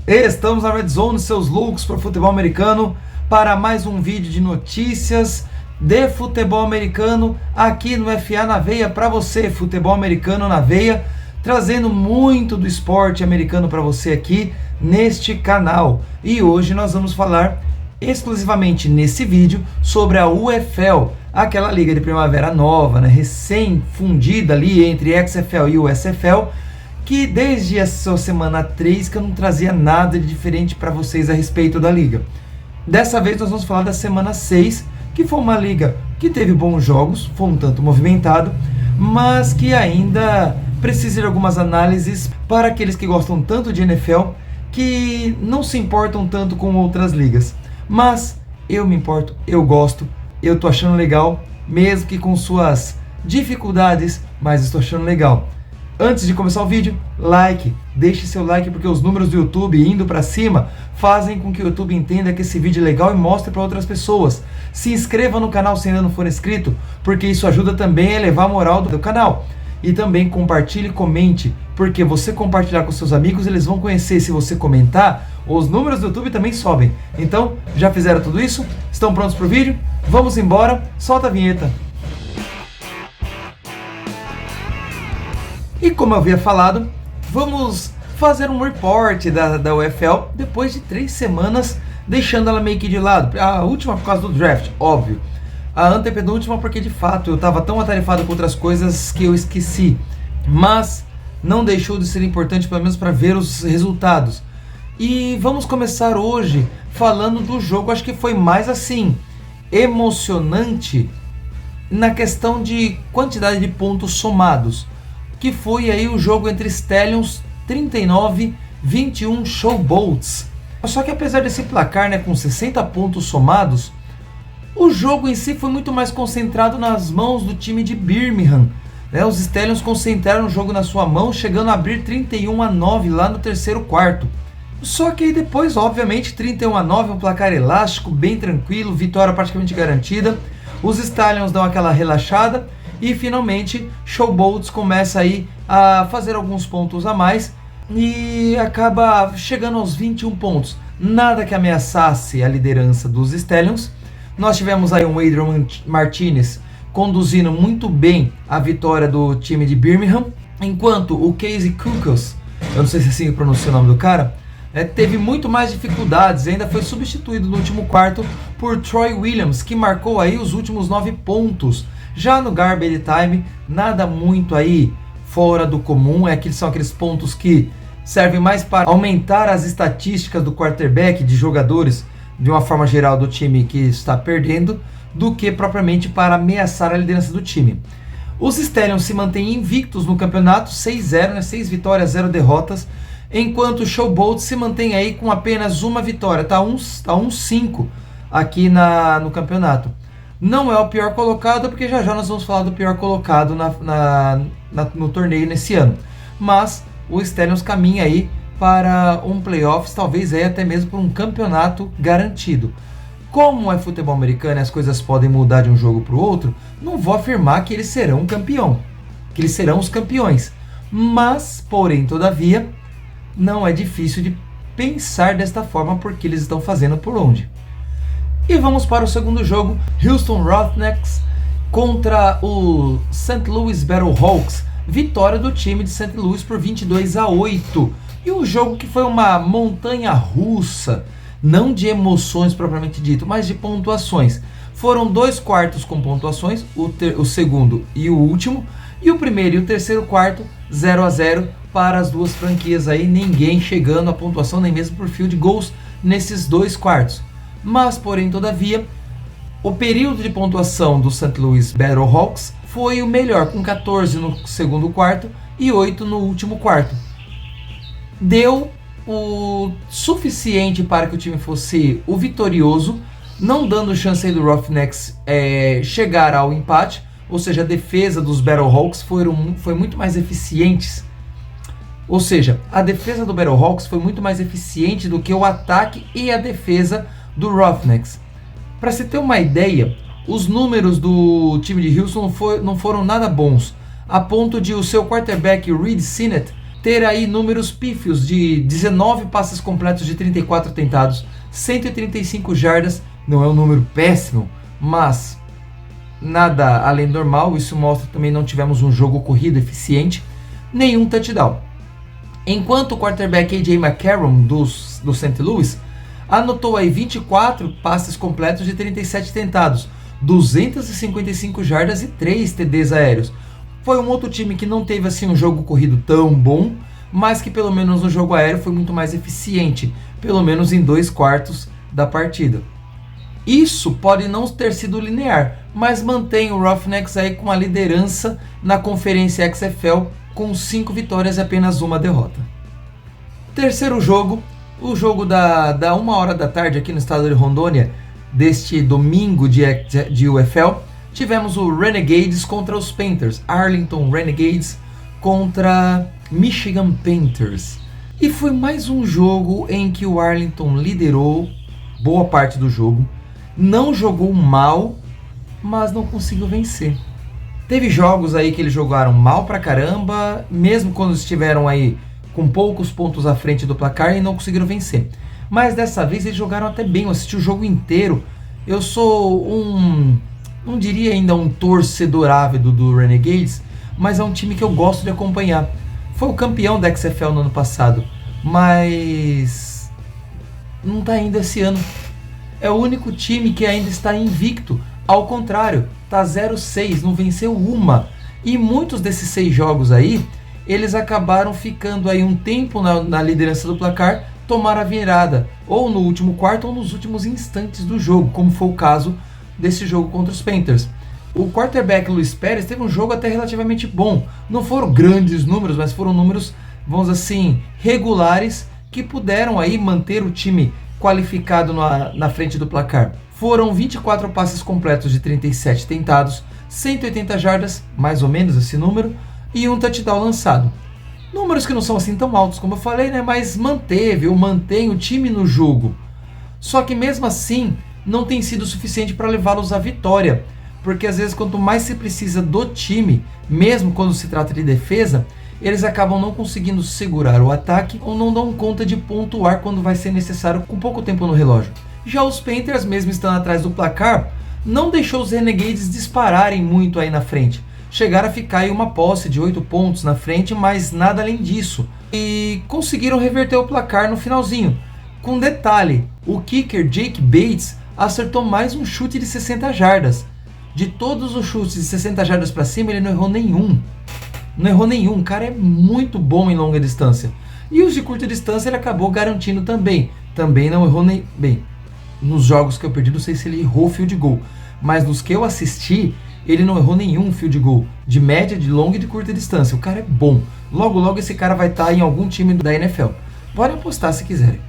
Estamos na Red Zone, seus loucos para futebol americano, para mais um vídeo de notícias de futebol americano aqui no FA na Veia para você, futebol americano na veia, trazendo muito do esporte americano para você aqui neste canal. E hoje nós vamos falar exclusivamente nesse vídeo sobre a UFL, aquela liga de primavera nova, né, recém-fundida ali entre XFL e USFL, que desde a sua semana 3 que eu não trazia nada de diferente para vocês a respeito da liga. Dessa vez nós vamos falar da semana 6, que foi uma liga que teve bons jogos, foi um tanto movimentado, mas que ainda precisa de algumas análises para aqueles que gostam tanto de NFL, que não se importam tanto com outras ligas. Mas eu me importo, eu gosto, eu tô achando legal, mesmo que com suas dificuldades, mas estou achando legal. Antes de começar o vídeo, deixe seu like, porque os números do YouTube indo para cima fazem com que o YouTube entenda que esse vídeo é legal e mostre para outras pessoas. Se inscreva no canal se ainda não for inscrito, porque isso ajuda também a elevar a moral do canal. E também compartilhe e comente, porque você compartilhar com seus amigos, eles vão conhecer. Se você comentar, os números do YouTube também sobem. Então, já fizeram tudo isso? Estão prontos para o vídeo? Vamos embora, solta a vinheta. E como eu havia falado, vamos fazer um report da UFL depois de 3 semanas, deixando ela meio que de lado. A última por causa do draft, óbvio. A antepenúltima porque de fato eu estava tão atarefado com outras coisas que eu esqueci. Mas não deixou de ser importante, pelo menos para ver os resultados. E vamos começar hoje falando do jogo, acho que foi mais assim, emocionante na questão de quantidade de pontos somados, que foi aí o jogo entre Stallions 39-21 Showboats. Só que apesar desse placar, né, com 60 pontos somados, o jogo em si foi muito mais concentrado nas mãos do time de Birmingham, né? Os Stallions concentraram o jogo na sua mão, chegando a abrir 31-9 lá no terceiro quarto. Só que aí depois, obviamente, 31-9, um placar elástico, bem tranquilo, vitória praticamente garantida. Os Stallions dão aquela relaxada e finalmente Showboats começa aí a fazer alguns pontos a mais e acaba chegando aos 21 pontos. Nada que ameaçasse a liderança dos Stallions. Nós tivemos aí um Adrian Martinez conduzindo muito bem a vitória do time de Birmingham, enquanto o Casey Kukas, eu não sei se assim pronuncia o nome do cara, teve muito mais dificuldades, ainda foi substituído no último quarto por Troy Williams, que marcou aí os últimos 9 pontos. Já no Garbage Time, nada muito aí fora do comum, são aqueles pontos que servem mais para aumentar as estatísticas do quarterback, de jogadores, de uma forma geral do time que está perdendo, do que propriamente para ameaçar a liderança do time. Os Stallions se mantêm invictos no campeonato, 6-0, né? 6 vitórias, 0 derrotas, enquanto o Showboat se mantém aí com apenas uma vitória, tá 1-5 aqui no campeonato. Não é o pior colocado, porque já nós vamos falar do pior colocado no torneio nesse ano. Mas o Stallions caminha aí para um playoffs, talvez aí até mesmo por um campeonato garantido. Como é futebol americano e as coisas podem mudar de um jogo para o outro, não vou afirmar que eles serão campeão, que eles serão os campeões. Mas, porém, todavia, não é difícil de pensar desta forma, porque eles estão fazendo por onde. E vamos para o segundo jogo, Houston Roughnecks contra o St. Louis Battlehawks, vitória do time de St. Louis por 22-8. E um jogo que foi uma montanha russa, não de emoções propriamente dito, mas de pontuações. Foram 2 quartos com pontuações, o segundo e o último, e o primeiro e o terceiro quarto 0-0 para as duas franquias aí, ninguém chegando à pontuação nem mesmo por field goals nesses 2 quartos. Mas, porém, todavia, o período de pontuação do St. Louis Battlehawks foi o melhor, com 14 no segundo quarto e 8 no último quarto. Deu o suficiente para que o time fosse o vitorioso, não dando chance aí do Roughnecks chegar ao empate, ou seja, a defesa dos Battlehawks foi muito mais eficiente. Ou seja, a defesa do Battlehawks foi muito mais eficiente do que o ataque e a defesa do Roughnecks. Para você ter uma ideia, os números do time de Houston não foram nada bons, a ponto de o seu quarterback Reed Sinnett ter aí números pífios de 19 passes completos de 34 tentados, 135 jardas, não é um número péssimo, mas nada além do normal. Isso mostra que também não tivemos um jogo corrido eficiente, nenhum touchdown. Enquanto o quarterback A.J. McCarron do St. Louis anotou aí 24 passes completos de 37 tentados, 255 jardas e 3 TDs aéreos. Foi um outro time que não teve assim um jogo corrido tão bom, mas que pelo menos no jogo aéreo foi muito mais eficiente, pelo menos em 2/4 da partida. Isso pode não ter sido linear, mas mantém o Roughnecks aí com a liderança na conferência XFL com 5 vitórias e apenas uma derrota. Terceiro jogo, o jogo da 1h da tarde aqui no estado de Rondônia, deste domingo de UFL, tivemos o Renegades contra os Panthers, Arlington Renegades contra Michigan Panthers. E foi mais um jogo em que o Arlington liderou boa parte do jogo, não jogou mal, mas não conseguiu vencer. Teve jogos aí que eles jogaram mal pra caramba, mesmo quando estiveram aí com poucos pontos à frente do placar e não conseguiram vencer. Mas dessa vez eles jogaram até bem, eu assisti o jogo inteiro. Eu sou não diria ainda um torcedor ávido do Renegades, mas é um time que eu gosto de acompanhar. Foi o campeão da XFL no ano passado, mas não está ainda esse ano. É o único time que ainda está invicto. Ao contrário, está 0-6, não venceu uma. E muitos desses 6 jogos aí, eles acabaram ficando aí um tempo na liderança do placar, tomaram a virada, ou no último quarto ou nos últimos instantes do jogo, como foi o caso desse jogo contra os Panthers. O quarterback Luiz Pérez teve um jogo até relativamente bom. Não foram grandes números, mas foram números, vamos assim, regulares, que puderam aí manter o time qualificado na frente do placar. Foram 24 passes completos de 37 tentados, 180 jardas, mais ou menos esse número, e um touchdown lançado. Números que não são assim tão altos como eu falei, né? Mas mantém o time no jogo. Só que mesmo assim, não tem sido suficiente para levá-los à vitória. Porque às vezes quanto mais se precisa do time, mesmo quando se trata de defesa, eles acabam não conseguindo segurar o ataque ou não dão conta de pontuar quando vai ser necessário com pouco tempo no relógio. Já os Panthers, mesmo estando atrás do placar, não deixou os Renegades dispararem muito aí na frente. Chegaram a ficar em uma posse de 8 pontos na frente, mas nada além disso. E conseguiram reverter o placar no finalzinho. Com detalhe, o kicker Jake Bates acertou mais um chute de 60 jardas. De todos os chutes de 60 jardas para cima, ele não errou nenhum. Não errou nenhum, o cara é muito bom em longa distância. E os de curta distância ele acabou garantindo também. Também não errou nem... Bem, nos jogos que eu perdi, não sei se ele errou field goal. Mas nos que eu assisti, ele não errou nenhum field goal. De média, de longa e de curta distância. O cara é bom. Logo, logo esse cara vai estar em algum time da NFL. Pode apostar se quiserem.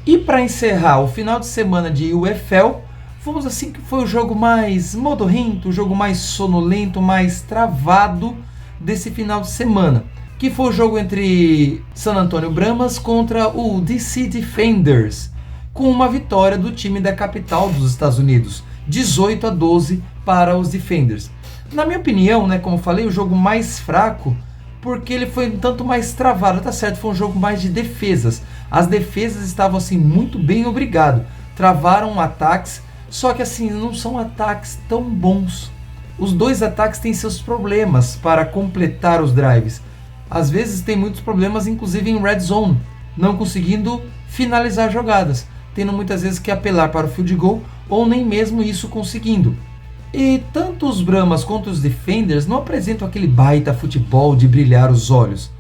E para encerrar o final de semana de UFL, vamos assim que foi o jogo mais modorrento, o jogo mais sonolento, mais travado desse final de semana, que foi o jogo entre San Antonio Brahmas contra o DC Defenders, com uma vitória do time da capital dos Estados Unidos, 18-12 para os Defenders. Na minha opinião, né, como falei, o jogo mais fraco, porque ele foi um tanto mais travado, tá certo, foi um jogo mais de defesas. As defesas estavam assim muito bem, obrigado, travaram ataques, só que assim, não são ataques tão bons. Os dois ataques têm seus problemas para completar os drives. Às vezes tem muitos problemas, inclusive em red zone, não conseguindo finalizar jogadas, tendo muitas vezes que apelar para o field goal ou nem mesmo isso conseguindo. E tanto os Brahmas quanto os Defenders não apresentam aquele baita futebol de brilhar os olhos.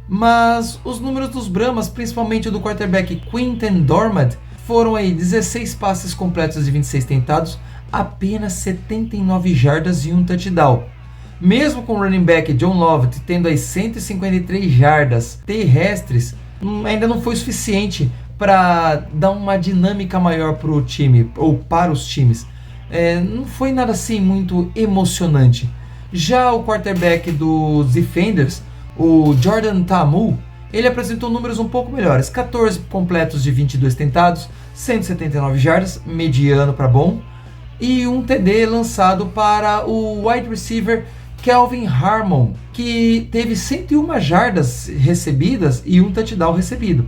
Mas os números dos Brahmas, principalmente o do quarterback Quinton Dormad, foram aí 16 passes completos de 26 tentados, apenas 79 jardas e um touchdown. Mesmo com o running back John Lovett tendo aí 153 jardas terrestres, ainda não foi suficiente para dar uma dinâmica maior para o time, ou para os times. Não foi nada assim muito emocionante. Já o quarterback dos Defenders, o Jordan Ta'amu, ele apresentou números um pouco melhores. 14 completos de 22 tentados, 179 jardas, mediano para bom. E um TD lançado para o wide receiver Kelvin Harmon, que teve 101 jardas recebidas e um touchdown recebido.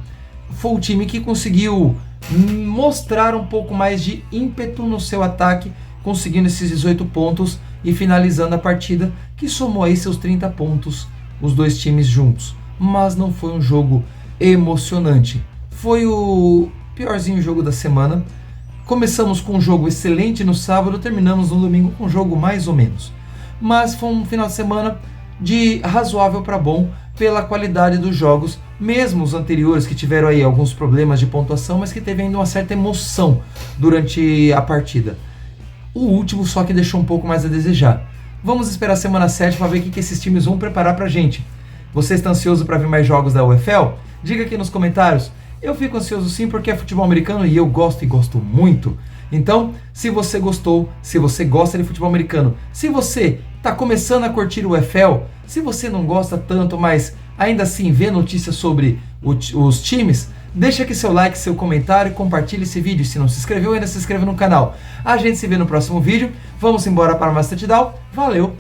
Foi o time que conseguiu mostrar um pouco mais de ímpeto no seu ataque, conseguindo esses 18 pontos e finalizando a partida, que somou aí seus 30 pontos, os dois times juntos. Mas não foi um jogo emocionante. Foi o piorzinho jogo da semana. Começamos com um jogo excelente no sábado, terminamos no domingo com um jogo mais ou menos. Mas foi um final de semana de razoável para bom pela qualidade dos jogos, mesmo os anteriores que tiveram aí alguns problemas de pontuação, mas que teve ainda uma certa emoção durante a partida. O último só que deixou um pouco mais a desejar. Vamos esperar a semana 7 para ver o que esses times vão preparar pra gente. Você está ansioso para ver mais jogos da UFL? Diga aqui nos comentários. Eu fico ansioso sim porque é futebol americano e eu gosto e gosto muito. Então, se você gostou, se você gosta de futebol americano, se você está começando a curtir o UFL, se você não gosta tanto, mas ainda assim vê notícias sobre os times, deixa aqui seu like, seu comentário, compartilhe esse vídeo. Se não se inscreveu, ainda se inscreva no canal. A gente se vê no próximo vídeo. Vamos embora para mais touchdown. Valeu!